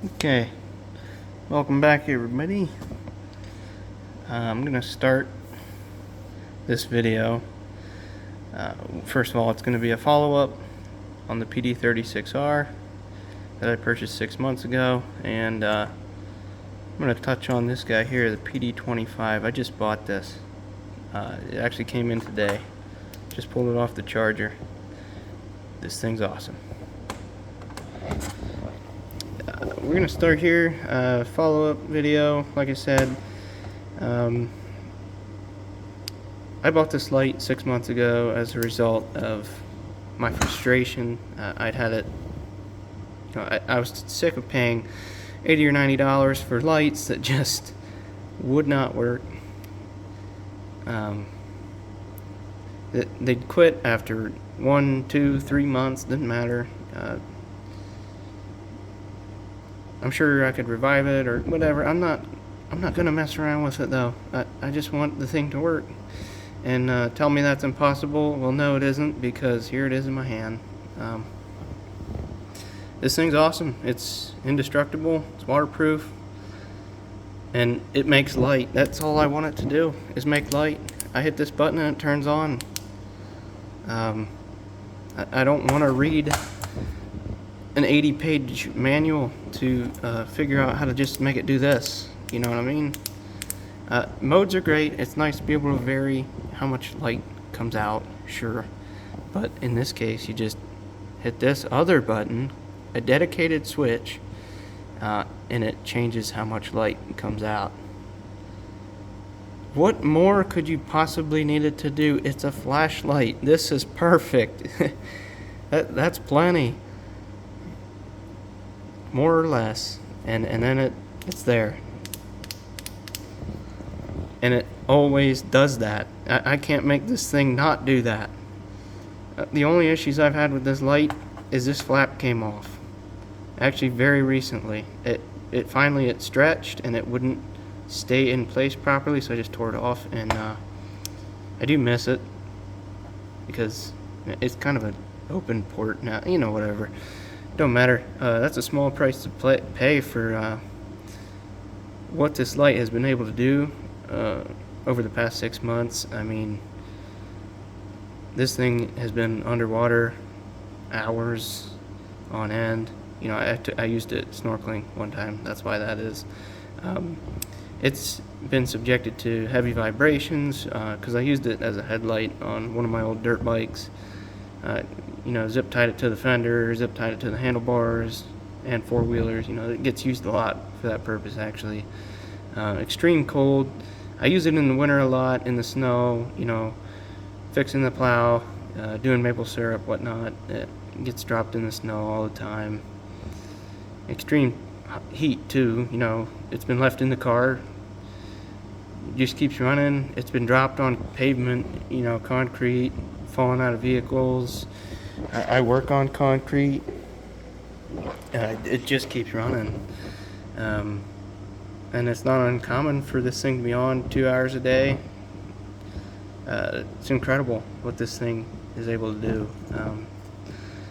Okay, welcome back everybody. I'm gonna start this video. First of all, it's gonna be a follow-up on the PD36R that I purchased 6 months ago, and I'm gonna touch on this guy here, the PD25. I just bought this. It actually came in today. Just pulled it off the charger. This thing's awesome. We're gonna start here, follow-up video. Like I said, I bought this light 6 months ago as a result of my frustration. I'd had it, I was sick of paying $80 or $90 for lights that just would not work. They'd quit after 1, 2, 3 months, didn't matter. I'm sure I could revive it or whatever. I'm not gonna mess around with it though. I just want the thing to work. And tell me that's impossible. Well, no, it isn't, because here it is in my hand. This thing's awesome. It's indestructible. It's waterproof, and it makes light. That's all I want it to do, is make light. I hit this button and it turns on. I don't want to read an 80-page manual to figure out how to just make it do this. You know what I mean? Modes are great. It's nice to be able to vary how much light comes out, sure. But in this case, you just hit this other button, a dedicated switch, and it changes how much light comes out. What more could you possibly need it to do? It's a flashlight. This is perfect. That's plenty. More or less. And then it's there. And it always does that. I can't make this thing not do that. The only issues I've had with this light is this flap came off. Actually, very recently. It finally stretched and it wouldn't stay in place properly, so I just tore it off. And I do miss it, because it's kind of an open port now. You know, whatever. Don't matter. That's a small price to pay for what this light has been able to do over the past 6 months. I mean, this thing has been underwater hours on end. You know, I used it snorkeling one time. That's why that is. It's been subjected to heavy vibrations because I used it as a headlight on one of my old dirt bikes. You know, zip tied it to the fender, zip tied it to the handlebars and four-wheelers. You know, it gets used a lot for that purpose, actually. Extreme cold. I use it in the winter a lot, in the snow, you know, fixing the plow, doing maple syrup, whatnot. It gets dropped in the snow all the time. Extreme heat, too. You know, it's been left in the car, just keeps running. It's been dropped on pavement, you know, concrete, falling out of vehicles. I work on concrete. It just keeps running. And it's not uncommon for this thing to be on 2 hours a day. It's incredible what this thing is able to do.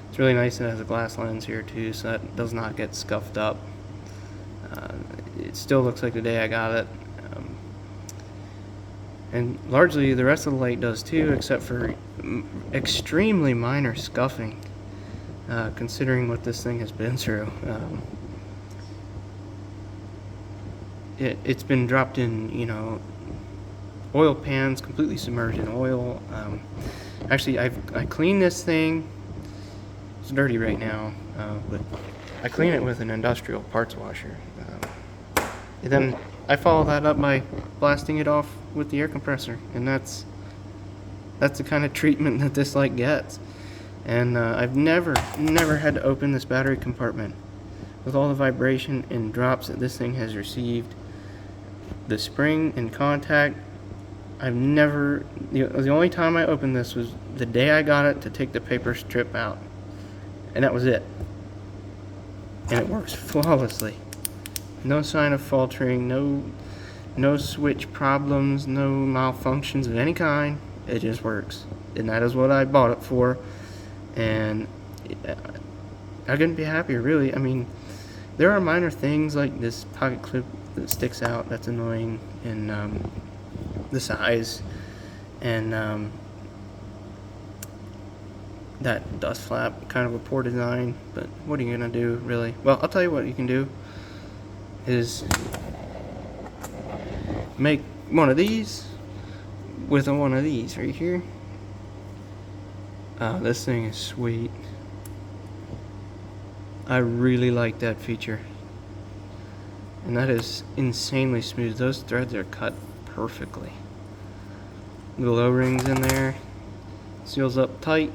It's really nice it has a glass lens here too, so that does not get scuffed up. It still looks like the day I got it. And largely the rest of the light does too, except for extremely minor scuffing, considering what this thing has been through. It's been dropped in, you know, oil pans, completely submerged in oil. Actually, I cleaned this thing. It's dirty right now, but I clean it with an industrial parts washer. And then I follow that up by blasting it off with the air compressor, and that's the kind of treatment that this light gets. And I've never had to open this battery compartment. With all the vibration and drops that this thing has received, the spring and contact, I've never, the only time I opened this was the day I got it to take the paper strip out, and that was it. And it works flawlessly. No sign of faltering, no switch problems, no malfunctions of any kind. It just works, and that is what I bought it for. And I couldn't be happier, really. I mean, There are minor things like this pocket clip that sticks out, that's annoying, and the size, and that dust flap, kind of a poor design, but what are you gonna do, really? Well, I'll tell you what you can do is make one of these with one of these right here. This thing is sweet. I really like that feature, and that is insanely smooth. Those threads are cut perfectly. Little O-rings in there, seals up tight,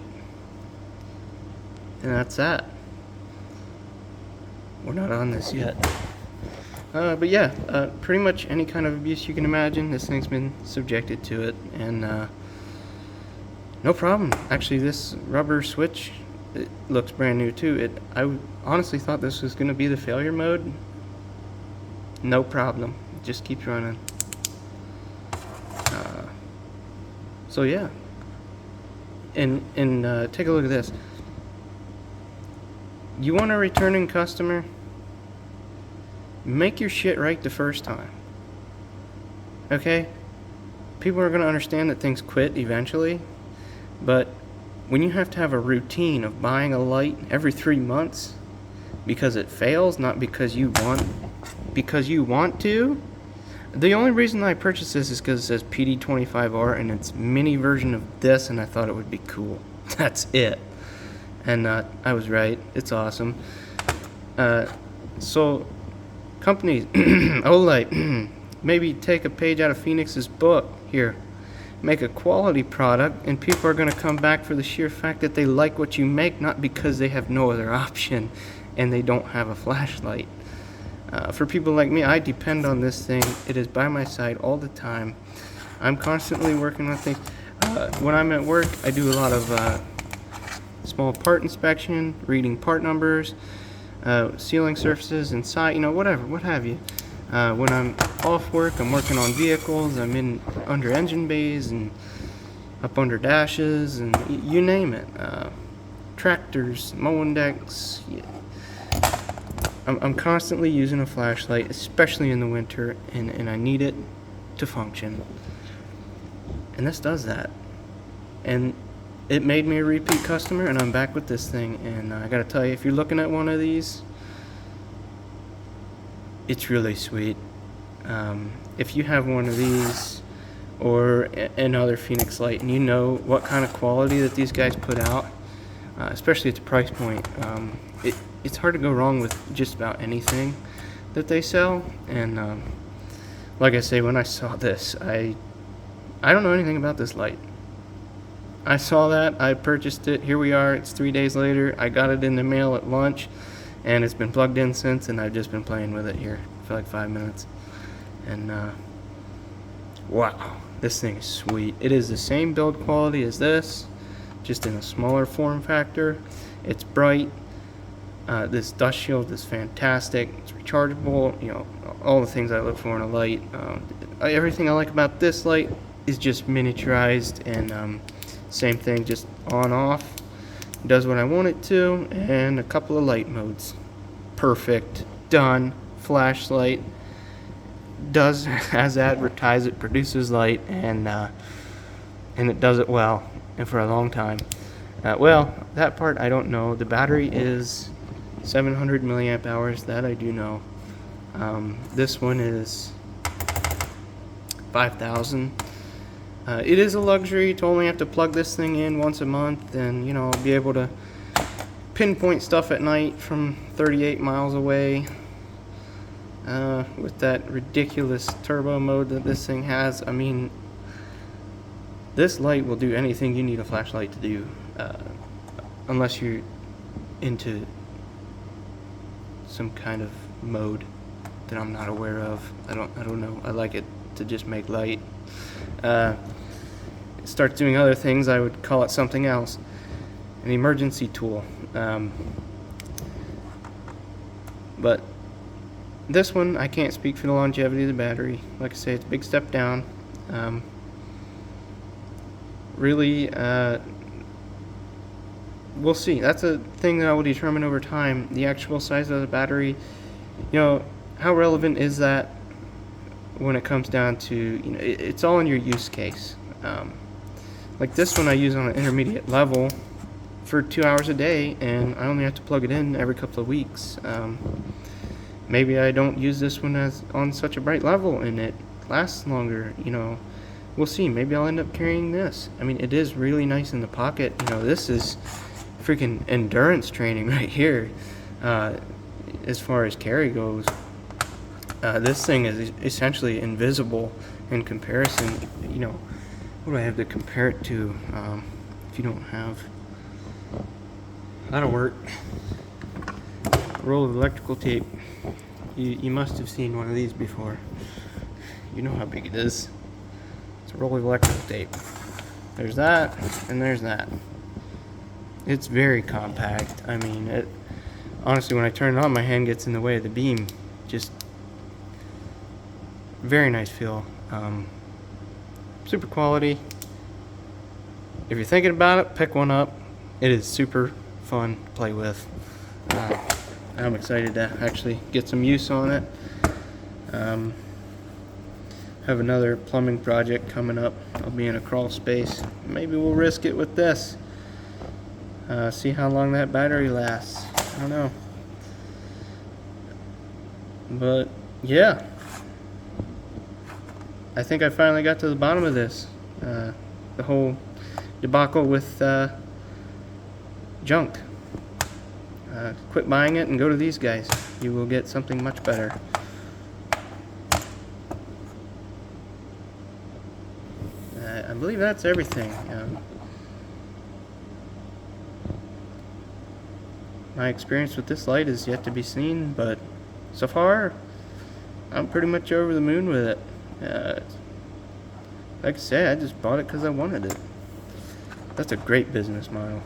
and that's that. We're not on this yet. But yeah, pretty much any kind of abuse you can imagine, this thing's been subjected to it, and no problem. Actually, this rubber switch, it looks brand new too. I honestly thought this was going to be the failure mode. No problem. It just keeps running. So yeah. And take a look at this. You want a returning customer? Make your shit right the first time. Okay? People are going to understand that things quit eventually. But when you have to have a routine of buying a light every 3 months because it fails, not because you want to. The only reason I purchased this is because it says PD25R and it's mini version of this, and I thought it would be cool. That's it. And I was right. It's awesome. So companies, Olight, maybe take a page out of Fenix's book here. Make a quality product, and people are going to come back for the sheer fact that they like what you make, not because they have no other option and they don't have a flashlight. For people like me, I depend on this thing. It is by my side all the time. I'm constantly working on things. When I'm at work, I do a lot of small part inspection, reading part numbers, sealing surfaces inside, whatever, what have you. When I'm off work, I'm working on vehicles. I'm in under engine bays and up under dashes, and you name it. Tractors, mowing decks. Yeah. I'm constantly using a flashlight, especially in the winter, and I need it to function. And this does that. And it made me a repeat customer, and I'm back with this thing. And I gotta tell you, if you're looking at one of these, it's really sweet. If you have one of these or another Fenix light, and you know what kind of quality that these guys put out, especially at the price point, it's hard to go wrong with just about anything that they sell. And like I say, when I saw this, I don't know anything about this light. I saw that, I purchased it, here we are, it's 3 days later, I got it in the mail at lunch, and it's been plugged in since, and I've just been playing with it here for like 5 minutes. And wow, this thing is sweet. It is the same build quality as this, just in a smaller form factor. It's bright. This dust shield is fantastic. It's rechargeable, all the things I look for in a light. Everything I like about this light is just miniaturized, and same thing, just on off. Does what I want it to, and a couple of light modes. Perfect. Done. Flashlight. Does as advertised. It produces light, and it does it well, and for a long time. Well, that part I don't know. The battery is 700 milliamp hours. That I do know. This one is 5,000. It is a luxury to only have to plug this thing in once a month, and be able to pinpoint stuff at night from 38 miles away with that ridiculous turbo mode that this thing has. I mean, this light will do anything you need a flashlight to do, unless you're into some kind of mode that I'm not aware of. I don't know. I like it to just make light. Start doing other things, I would call it something else. An emergency tool. But this one, I can't speak for the longevity of the battery. Like I say, it's a big step down. Really, we'll see. That's a thing that I will determine over time. The actual size of the battery You know, how relevant is that when it comes down to, you know, it's all in your use case. Like this one I use on an intermediate level for 2 hours a day, and I only have to plug it in every couple of weeks. Maybe I don't use this one as on such a bright level and it lasts longer, you know. We'll see. Maybe I'll end up carrying this. I mean, it is really nice in the pocket. You know, this is freaking endurance training right here. As far as carry goes, this thing is essentially invisible in comparison. You know, what do I have to compare it to? If you don't have, that'll work. Roll of electrical tape. You must have seen one of these before. You know how big it is. It's a roll of electrical tape. There's that, and there's that. It's very compact. I mean, it honestly, when I turn it on, my hand gets in the way of the beam. Just very nice feel. Super quality. If you're thinking about it, pick one up. It is super fun to play with. I'm excited to actually get some use on it. Have another plumbing project coming up. I'll be in a crawl space. Maybe we'll risk it with this. See how long that battery lasts. I don't know. But yeah, I think I finally got to the bottom of this. The whole debacle with junk. Quit buying it and go to these guys. You will get something much better. I believe that's everything. My experience with this light is yet to be seen, but so far, I'm pretty much over the moon with it. Like I said, I just bought it because I wanted it. That's a great business model.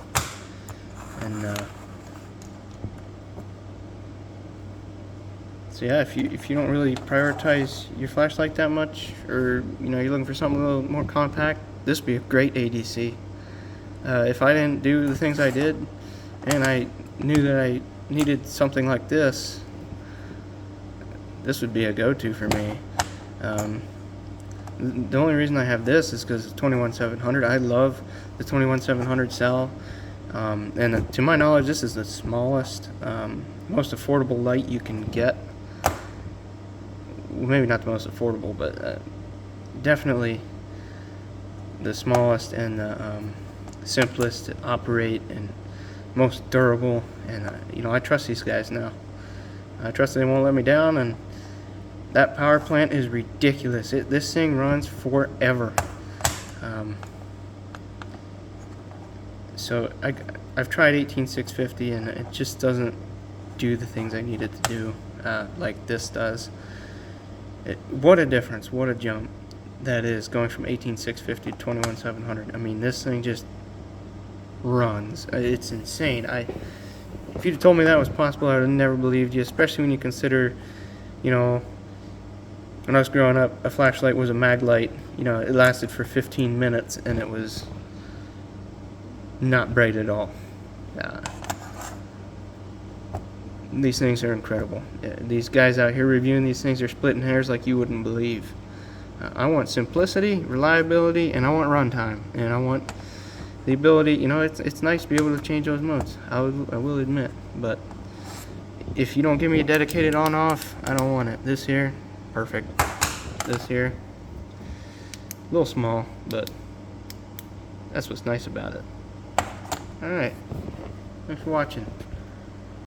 And so yeah, if you don't really prioritize your flashlight that much, or you know you're looking for something a little more compact, this would be a great ADC. If I didn't do the things I did, and I knew that I needed something like this, this would be a go-to for me. The only reason I have this is because it's 21700. I love the 21700 cell, and to my knowledge, this is the smallest, most affordable light you can get. Well, maybe not the most affordable, but definitely the smallest and the simplest to operate and most durable. And you know, I trust these guys now. I trust they won't let me down, and that power plant is ridiculous. This thing runs forever. So I've tried 18650 and it just doesn't do the things I need it to do like this does. What a difference, what a jump that is, going from 18650 to 21700. I mean, this thing just runs. It's insane. If you'd told me that was possible, I would have never believed you, especially when you consider, you know, when I was growing up, a flashlight was a mag light. You know, it lasted for 15 minutes and it was not bright at all. These things are incredible. These guys out here reviewing these things are splitting hairs like you wouldn't believe. I want simplicity, reliability, and I want runtime, and I want the ability. You know, it's nice to be able to change those modes. I will admit, but if you don't give me a dedicated on-off, I don't want it. This here, perfect. This here, a little small, but that's what's nice about it. All right, thanks for watching.